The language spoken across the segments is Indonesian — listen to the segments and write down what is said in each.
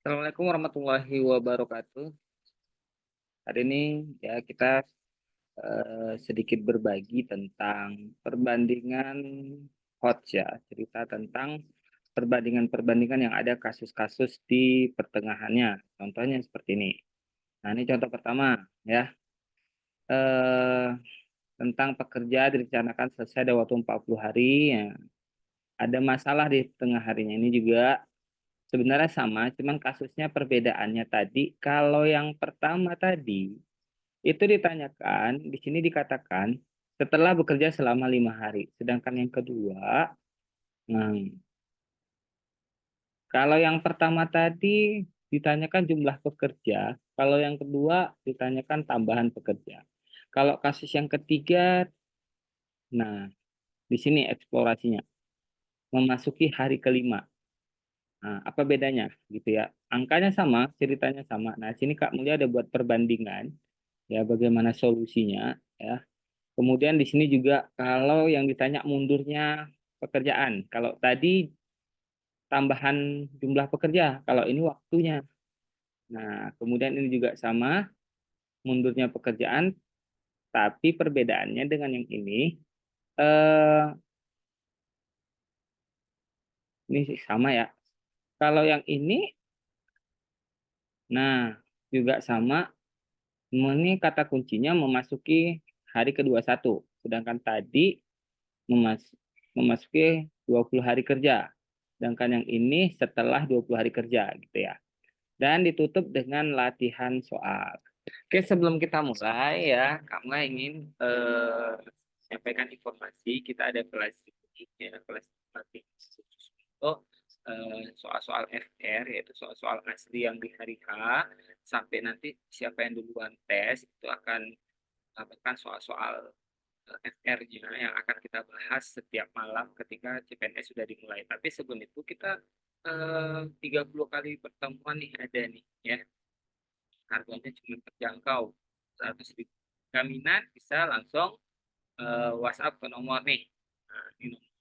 Assalamualaikum warahmatullahi wabarakatuh. Hari ini ya kita sedikit berbagi tentang perbandingan HOTS ya, cerita tentang perbandingan-perbandingan yang ada kasus-kasus di pertengahannya. Contohnya seperti ini. Nah, ini contoh pertama ya. eh, Tentang pekerja direncanakan selesai dalam waktu 40 hari ya. Ada masalah di tengah harinya ini juga sebenarnya sama, cuman kasusnya perbedaannya tadi. Kalau yang pertama tadi itu ditanyakan, di sini dikatakan setelah bekerja selama 5 hari. Sedangkan yang kedua, nah, kalau yang pertama tadi ditanyakan jumlah pekerja, kalau yang kedua ditanyakan tambahan pekerja. Kalau kasus yang ketiga, nah, di sini eksplorasinya memasuki hari kelima. Nah, apa bedanya gitu ya? Angkanya sama, ceritanya sama. Nah, sini Kak Mulia ada buat perbandingan ya bagaimana solusinya ya. Kemudian di sini juga kalau yang ditanya mundurnya pekerjaan. Kalau tadi tambahan jumlah pekerja, kalau ini waktunya. Nah, kemudian ini juga sama mundurnya pekerjaan, tapi perbedaannya dengan yang eh ini sih sama ya. Kalau yang ini, nah juga sama. Ini kata kuncinya memasuki hari ke-21. Sedangkan tadi memas memasuki 20 hari kerja. Sedangkan yang ini setelah 20 hari kerja gitu ya. Dan ditutup dengan latihan soal. Oke, sebelum kita mulai ya, kamu ingin menyampaikan informasi. Kita ada kelas ini, ya, kelas latih khusus untuk soal-soal FR, yaitu soal-soal asli yang di hari H, sampai nanti siapa yang duluan tes itu akan mendapatkan soal-soal FR-nya yang akan kita bahas setiap malam ketika CPNS sudah dimulai. Tapi sebelum itu kita 30 kali pertemuan nih ada nih ya. Harganya cuma terjangkau 100.000. Jika minat bisa langsung WhatsApp ke nomor nih. Nah, ini nomor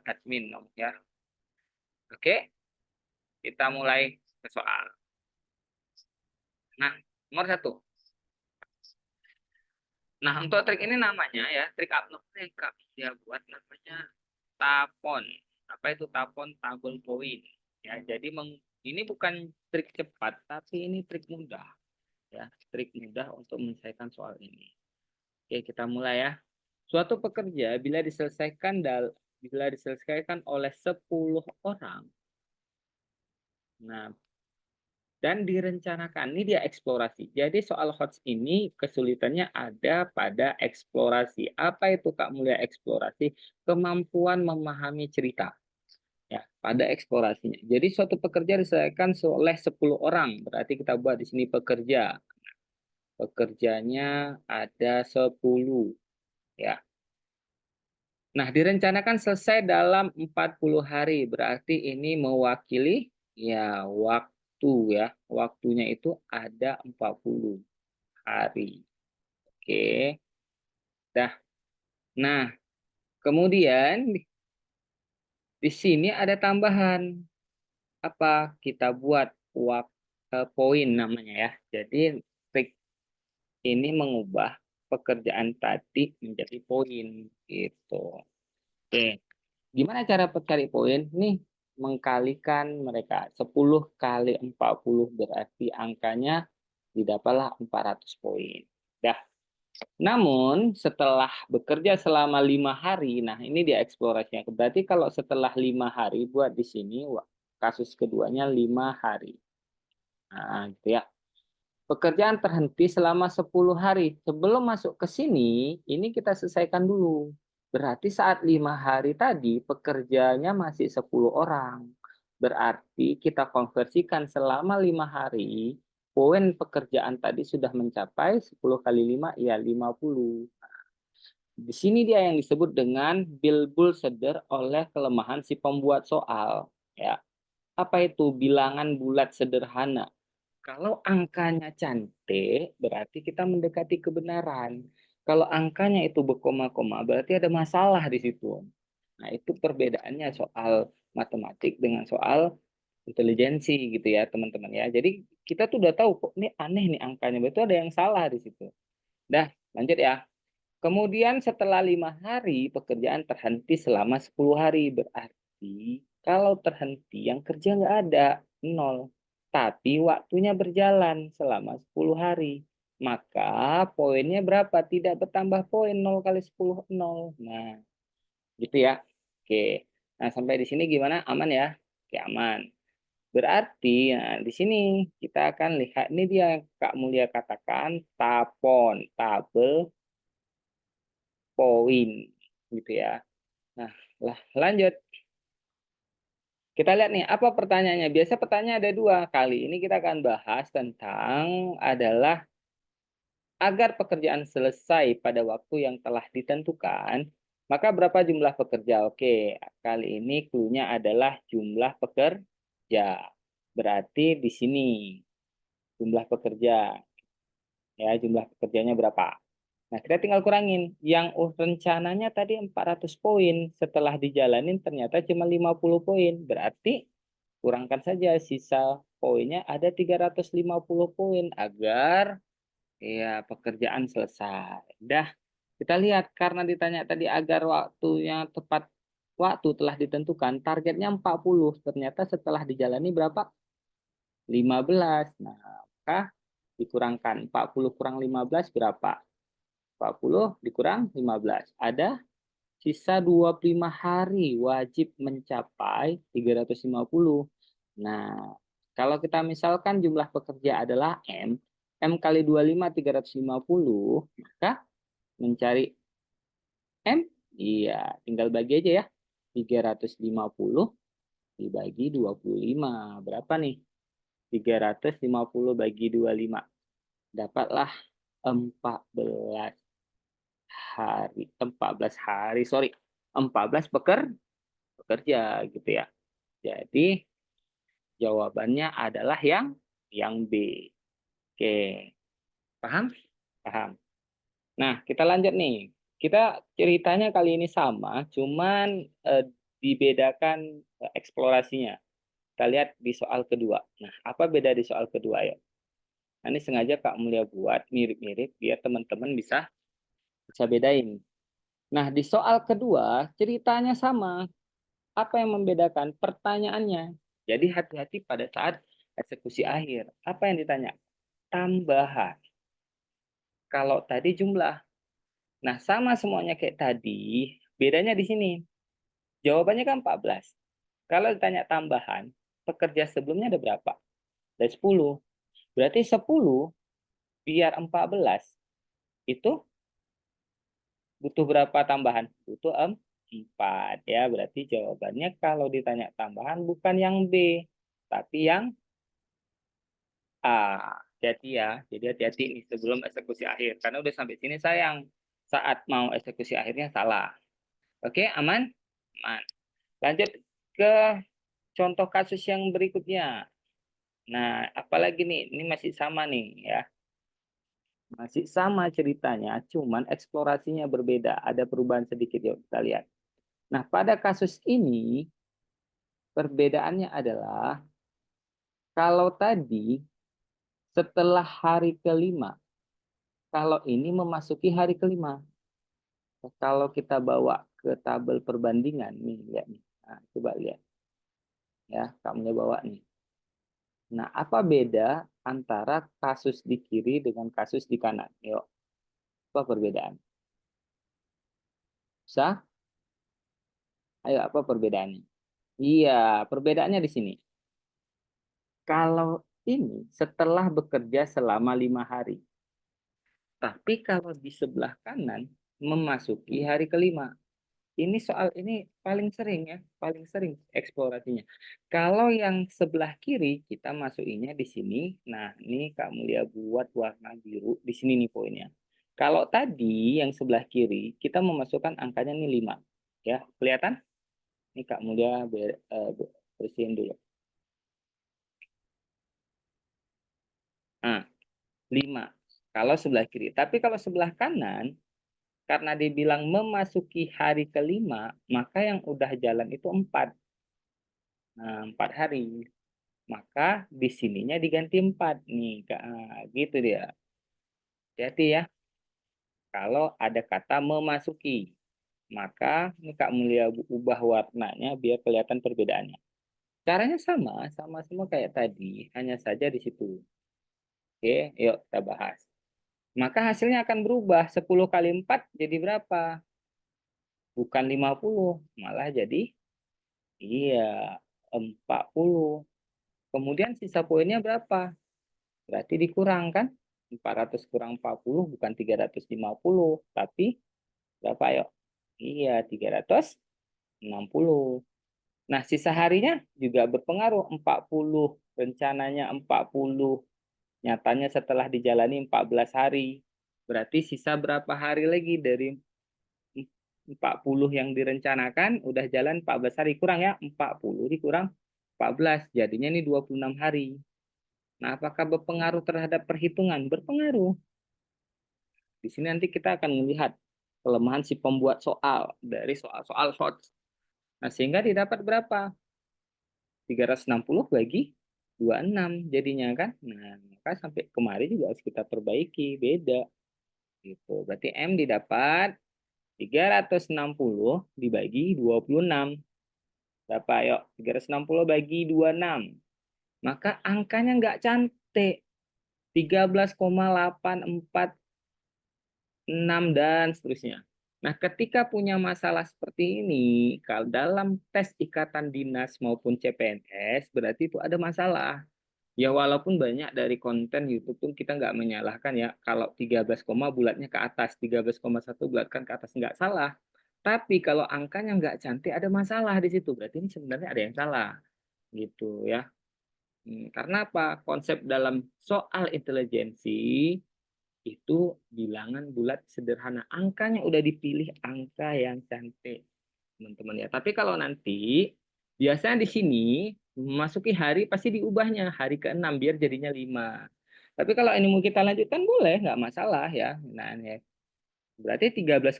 admin nomor ya. Oke, kita mulai ke soal. Nah, nomor satu. Nah, untuk trik ini namanya ya, trik abnormal dia buat namanya tapon. Apa itu tapon? Tabel poin. Ya, jadi ini bukan trik cepat, tapi ini trik mudah. Ya, trik mudah untuk menyelesaikan soal ini. Oke, kita mulai ya. Suatu pekerja bila diselesaikan oleh 10 orang. Nah, dan direncanakan ini dia eksplorasi. Jadi soal HOTS ini kesulitannya ada pada eksplorasi. Apa itu Kak Mulia eksplorasi? Kemampuan memahami cerita ya pada eksplorasinya. Jadi suatu pekerja diselesaikan oleh 10 orang. Berarti kita buat di sini pekerja. Pekerjanya ada 10 ya. Nah, direncanakan selesai dalam 40 hari. Berarti ini mewakili ya waktu ya. Waktunya itu ada 40 hari. Oke. Dah. Nah, kemudian di sini ada tambahan. Apa? Kita buat poin namanya ya. Jadi trik ini mengubah pekerjaan tadi menjadi poin gitu. Oke. Gimana cara cari poin? Nih, mengkalikan mereka. 10 kali 40 berarti angkanya didapatlah 400 poin. Dah. Namun, setelah bekerja selama 5 hari, nah ini dia eksplorasinya. Berarti kalau setelah 5 hari, buat di sini, kasus keduanya 5 hari. Nah, gitu ya. Pekerjaan terhenti selama 10 hari. Sebelum masuk ke sini, ini kita selesaikan dulu. Berarti saat 5 hari tadi, pekerjanya masih 10 orang. Berarti kita konversikan selama 5 hari, poin pekerjaan tadi sudah mencapai 10 kali 5, ya 50. Di sini dia yang disebut dengan Bilbul seder oleh kelemahan si pembuat soal. Ya. Apa itu bilangan bulat sederhana? Kalau angkanya cantik, berarti kita mendekati kebenaran. Kalau angkanya itu berkoma-koma, berarti ada masalah di situ. Nah, itu perbedaannya soal matematik dengan soal intelijensi gitu ya teman-teman ya. Jadi kita tuh udah tahu kok ini aneh nih angkanya, berarti ada yang salah di situ. Dah, lanjut ya. Kemudian setelah 5 hari pekerjaan terhenti selama 10 hari. Berarti kalau terhenti yang kerja nggak ada, nol. Tapi waktunya berjalan selama 10 hari. Maka poinnya berapa? Tidak bertambah poin, 0 kali 10, nol. Nah, gitu ya. Oke. Nah, sampai di sini gimana? Aman ya? Oke, aman. Berarti, nah, di sini kita akan lihat, ini dia yang Kak Mulia katakan, tapon, tabel, poin, gitu ya. Nah, lanjut. Kita lihat nih, apa pertanyaannya? Biasa pertanyaan ada dua. Kali ini kita akan bahas tentang adalah agar pekerjaan selesai pada waktu yang telah ditentukan, maka berapa jumlah pekerja? Oke, kali ini clue-nya adalah jumlah pekerja. Berarti di sini jumlah pekerja. Ya, jumlah pekerjanya berapa? Nah, kita tinggal kurangin. Yang rencananya tadi 400 poin, setelah dijalanin ternyata cuma 50 poin. Berarti kurangkan saja sisa poinnya ada 350 poin agar ya pekerjaan selesai. Dah, kita lihat karena ditanya tadi agar waktunya tepat waktu telah ditentukan, targetnya 40. Ternyata setelah dijalani berapa? 15. Nah, maka dikurangkan 40 kurang 15 berapa? 40 dikurang 15. Ada sisa 25 hari wajib mencapai 350. Nah, kalau kita misalkan jumlah pekerja adalah M, M kali 25 350, maka mencari M, iya, tinggal bagi aja ya. 350 dibagi 25. Berapa nih? 350 bagi 25. Dapatlah 14 hari, 14 hari, sorry, 14 pekerja gitu ya. Jadi jawabannya adalah yang B. Oke, paham? Paham. Nah, kita lanjut nih. Kita ceritanya kali ini sama, cuman dibedakan eksplorasinya. Kita lihat di soal kedua. Nah, apa beda di soal kedua ya? Nah, ini sengaja Kak Mulia buat mirip-mirip biar teman-teman bisa bedain. Nah, di soal kedua ceritanya sama. Apa yang membedakan? Pertanyaannya. Jadi hati-hati pada saat eksekusi akhir. Apa yang ditanya? Tambahan. Kalau tadi jumlah. Nah, sama semuanya kayak tadi, bedanya di sini. Jawabannya kan 14. Kalau ditanya tambahan, pekerja sebelumnya ada berapa? Ada 10. Berarti 10 biar 14 itu butuh berapa tambahan? Butuh 4 ya. Berarti jawabannya kalau ditanya tambahan bukan yang B, tapi yang A. Hati-hati ya. Jadi hati-hati nih sebelum eksekusi akhir. Karena udah sampai sini sayang. Saat mau eksekusi akhirnya salah. Oke, aman? Aman. Lanjut ke contoh kasus yang berikutnya. Nah, apalagi nih? Ini masih sama nih ya. Masih sama ceritanya, cuman eksplorasinya berbeda. Ada perubahan sedikit, yuk kita lihat. Nah, pada kasus ini, perbedaannya adalah kalau tadi setelah hari kelima, kalau ini memasuki hari kelima. Kalau kita bawa ke tabel perbandingan, nih lihat nih. Nah, coba lihat. Ya, kamu bawa nih. Nah, apa beda antara kasus di kiri dengan kasus di kanan? Yuk, apa perbedaan? Bisa? Ayo, apa perbedaannya? Iya, perbedaannya di sini. Kalau ini setelah bekerja selama 5 hari. Tapi kalau di sebelah kanan memasuki hari kelima. Ini soal ini paling sering ya, paling sering eksplorasinya. Kalau yang sebelah kiri kita masukinnya di sini. Nah, ini Kak Mulia buat warna biru di sini nih poinnya. Kalau tadi yang sebelah kiri kita memasukkan angkanya nih 5. Ya, kelihatan? Ini Kak Mulia bersihin dulu. Nah, 5. Kalau sebelah kiri. Tapi kalau sebelah kanan, karena dibilang memasuki hari kelima, maka yang udah jalan itu 4. Nah, 4 hari. maka di sininya diganti 4 nih, Kak. Gitu dia. Hati-hati ya, kalau ada kata memasuki. Maka ini Kak Mulia ubah warnanya biar kelihatan perbedaannya. Caranya sama, sama semua kayak tadi, hanya saja di situ. Oke, yuk kita bahas. Maka hasilnya akan berubah. 10 kali 4 jadi berapa? Bukan 50, malah jadi iya 40. Kemudian sisa poinnya berapa? Berarti dikurang kan? 400 kurang 40 bukan 350, tapi berapa yuk? Iya, 360. Nah, sisa harinya juga berpengaruh. 40, rencananya 40, nyatanya setelah dijalani 14 hari. Berarti sisa berapa hari lagi dari 40 yang direncanakan, udah jalan 14 hari. Kurang ya, 40 dikurang 14, jadinya ini 26 hari. Nah, apakah berpengaruh terhadap perhitungan? Berpengaruh. Di sini nanti kita akan melihat kelemahan si pembuat soal dari soal-soal short. Nah, sehingga didapat berapa? 360 bagi 26 jadinya kan. Nah, maka sampai kemarin juga harus kita perbaiki, beda. Gitu. Berarti M didapat 360 dibagi 26. Berapa? Yuk, 360 bagi 26. Maka angkanya nggak cantik. 13,846 dan seterusnya. Nah, ketika punya masalah seperti ini, kalau dalam tes ikatan dinas maupun CPNS, berarti itu ada masalah. Ya walaupun banyak dari konten YouTube pun kita nggak menyalahkan ya. Kalau 13 koma bulatnya ke atas, 13,1 bulatkan ke atas nggak salah. Tapi kalau angkanya nggak cantik ada masalah di situ. Berarti ini sebenarnya ada yang salah gitu ya. Karena apa? Konsep dalam soal intelijensi itu bilangan bulat sederhana. Angkanya udah dipilih angka yang cantik, teman-teman ya. Tapi kalau nanti biasanya di sini memasuki hari pasti diubahnya hari ke-6 biar jadinya 5. Tapi kalau ini mau kita lanjutkan boleh, nggak masalah ya. Nah, ini berarti 13,8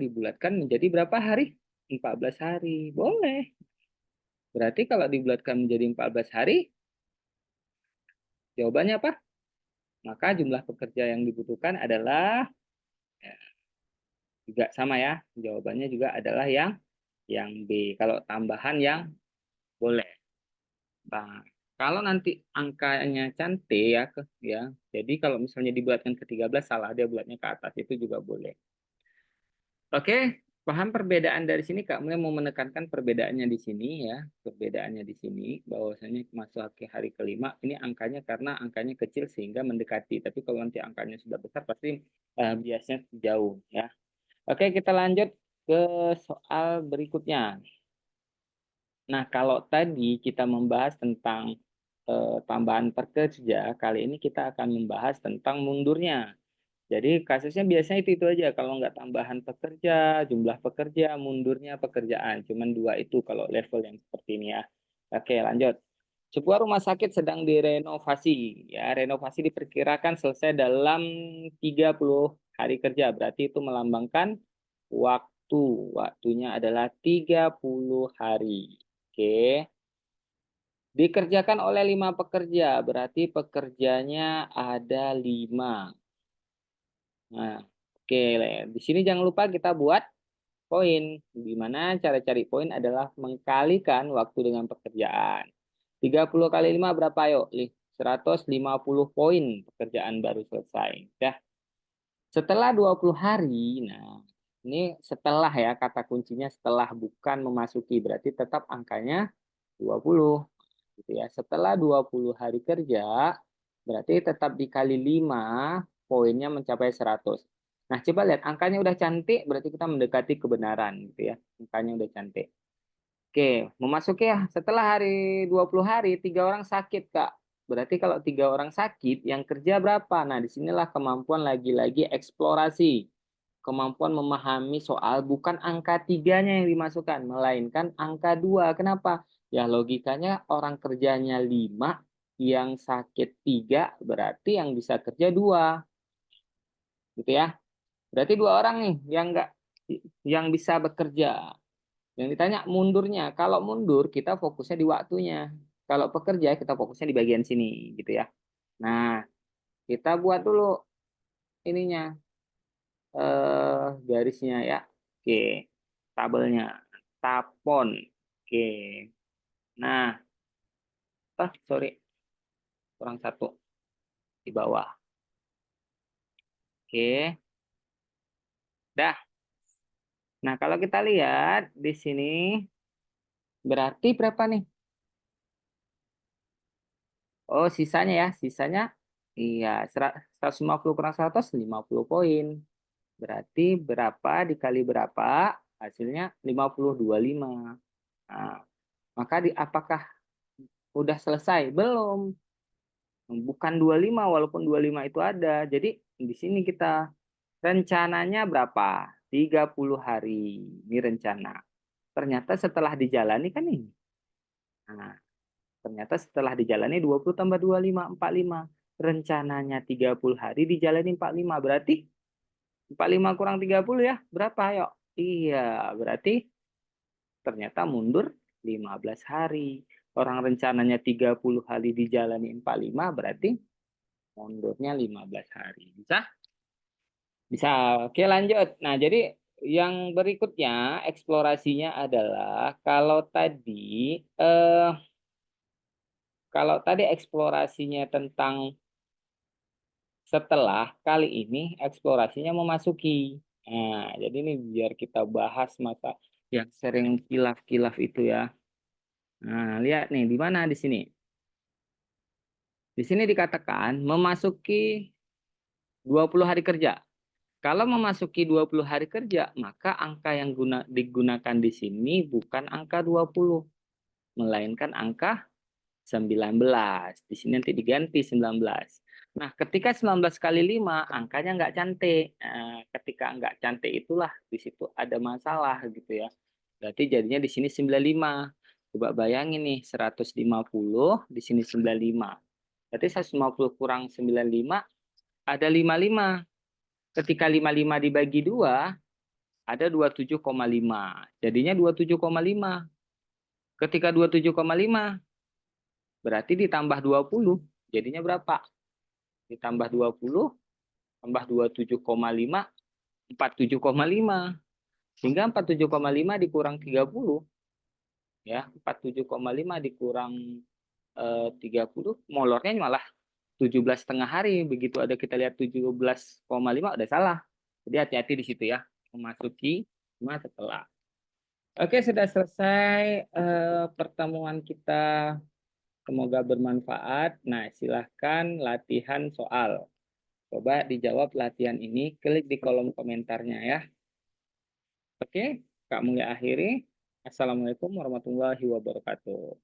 dibulatkan menjadi berapa hari? 14 hari. Boleh. Berarti kalau dibulatkan menjadi 14 hari, jawabannya apa? Maka jumlah pekerja yang dibutuhkan adalah ya, juga sama ya. Jawabannya juga adalah yang B. Kalau tambahan yang boleh. Nah, kalau nanti angkanya cantik ya. Jadi kalau misalnya dibuatkan ke 13 salah dia buatnya ke atas itu juga boleh. Oke, paham perbedaan dari sini Kak Mulai mau menekankan perbedaannya di sini ya. Perbedaannya di sini bahwasanya masuk ke hari kelima ini angkanya karena angkanya kecil sehingga mendekati. Tapi kalau nanti angkanya sudah besar pasti biasanya jauh ya. Oke, kita lanjut ke soal berikutnya. Nah, kalau tadi kita membahas tentang tambahan pekerja, kali ini kita akan membahas tentang mundurnya. Jadi kasusnya biasanya itu aja. Kalau nggak tambahan pekerja, jumlah pekerja, mundurnya pekerjaan. Cuman dua itu kalau level yang seperti ini ya. Oke, lanjut. Sebuah rumah sakit sedang direnovasi. Ya, renovasi diperkirakan selesai dalam 30 hari kerja. Berarti itu melambangkan waktu. Waktunya adalah 30 hari. Oke. Dikerjakan oleh 5 pekerja. Berarti pekerjanya ada 5. Nah, oke. Di sini jangan lupa kita buat poin. Di mana cara cari poin adalah mengkalikan waktu dengan pekerjaan. 30 kali 5 berapa yuk? 150 poin pekerjaan baru selesai. Dah. Setelah 20 hari, nah ini setelah ya kata kuncinya setelah bukan memasuki berarti tetap angkanya 20 gitu ya. Setelah 20 hari kerja berarti tetap dikali 5 poinnya mencapai 100. Nah, coba lihat angkanya udah cantik berarti kita mendekati kebenaran gitu ya. Angkanya udah cantik. Oke, memasuki ya setelah 20 hari 3 orang sakit, Kak. Berarti kalau 3 orang sakit, yang kerja berapa? Nah, disinilah kemampuan lagi-lagi eksplorasi. Kemampuan memahami soal bukan angka 3-nya yang dimasukkan, melainkan angka 2. Kenapa? Ya logikanya orang kerjanya 5, yang sakit 3, berarti yang bisa kerja 2. Gitu ya. Berarti 2 orang nih yang bisa bekerja. Yang ditanya mundurnya, kalau mundur kita fokusnya di waktunya. Kalau pekerja kita fokusnya di bagian sini gitu ya. Nah, kita buat dulu ininya garisnya ya. Oke. Tabelnya. Tapon. Oke. Nah, sorry, kurang satu di bawah. Oke. Dah. Nah, kalau kita lihat di sini berarti berapa nih? Oh, sisanya ya. Sisanya iya 150 kurang 150 poin. Berarti berapa dikali berapa? Hasilnya 50,25. Nah, maka apakah udah selesai? Belum. Bukan 25 walaupun 25 itu ada. Jadi di sini kita rencananya berapa? 30 hari. Ini rencana. Ternyata setelah dijalani kan ini. Nah, ternyata setelah dijalani 20 tambah 25, 45. Rencananya 30 hari dijalani 45. Berarti 45 kurang 30 ya. Berapa? Yuk. Iya, berarti ternyata mundur 15 hari. Orang rencananya 30 hari dijalani 45, berarti mundurnya 15 hari. Bisa? Bisa. Oke, lanjut. Nah, jadi yang berikutnya eksplorasinya adalah eh kalau tadi eksplorasinya tentang setelah, kali ini eksplorasinya memasuki. Nah, jadi ini biar kita bahas masa yang sering kilaf-kilaf itu ya. Nah, lihat nih di mana di sini. Di sini dikatakan memasuki 20 hari kerja. Kalau memasuki 20 hari kerja, maka angka yang digunakan di sini bukan angka 20, melainkan angka 19. Di sini nanti diganti 19. Nah, ketika 19 kali 5, angkanya nggak cantik. Nah, ketika nggak cantik itulah di situ ada masalah gitu ya. Berarti jadinya di sini 95. Coba bayangin nih, 150, di sini 95. Berarti 150 kurang 95, ada 55. Ketika 55 dibagi 2, ada 27,5. Jadinya 27,5. Ketika 27,5, berarti ditambah 20. Jadinya berapa? Ditambah 20, tambah 27,5, 47,5. Sehingga 47,5 dikurang 30, ya, 47,5 dikurang 30, molornya malah 17,5 hari. Begitu ada kita lihat 17,5 udah salah. Jadi hati-hati di situ ya. Memasuki cuma setelah. Oke, sudah selesai pertemuan kita. Semoga bermanfaat. Nah, silahkan latihan soal. Coba dijawab latihan ini. Klik di kolom komentarnya ya. Oke, Kak Mulia akhiri. Assalamualaikum warahmatullahi wabarakatuh.